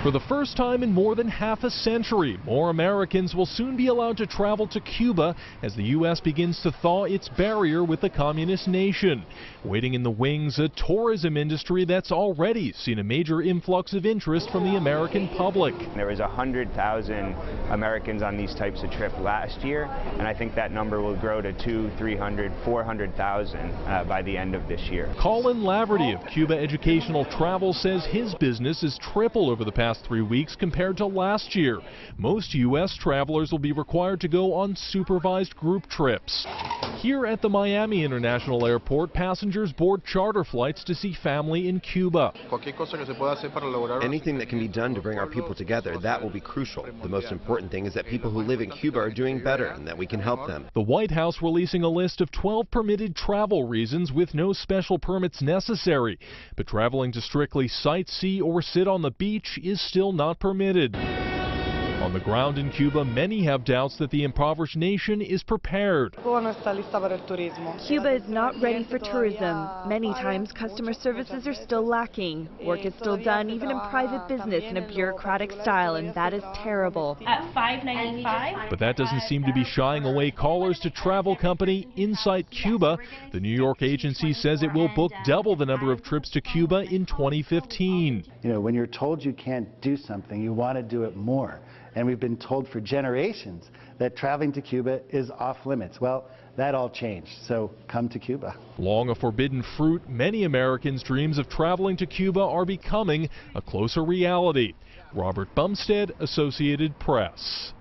For the first time in more than half a century, more Americans will soon be allowed to travel to Cuba as the U.S. begins to thaw its barrier with the communist nation. Waiting in the wings, a tourism industry that's already seen a major influx of interest from the American public. There was 100,000 Americans on these types of trips last year, and I think that number will grow to 200,000, 300,000, 400,000 by the end of this year. Colin Laverty of Cuba Educational Travel says his business has tripled over the past 3 weeks compared to last year. Most U.S. travelers will be required to go on supervised group trips. Here at the Miami International Airport, passengers board charter flights to see family in Cuba. Anything that can be done to bring our people together, that will be crucial. The most important thing is that people who live in Cuba are doing better and that we can help them. The White House releasing a list of 12 permitted travel reasons with no special permits necessary. But traveling to strictly sightsee or sit on the beach is still not permitted. On the ground in Cuba, many have doubts that the impoverished nation is prepared. Cuba is not ready for tourism. Many times, customer services are still lacking. Work is still done, even in private business, in a bureaucratic style, and that is terrible. At $5.95. But that doesn't seem to be shying away callers to travel company Insight Cuba. The New York agency says it will book double the number of trips to Cuba in 2015. You know, when you're told you can't do something, you want to do it more. And we've been told for generations that traveling to Cuba is off limits. Well, that all changed, so come to Cuba. Long a forbidden fruit, many Americans' dreams of traveling to Cuba are becoming a closer reality. Robert Bumstead, Associated Press.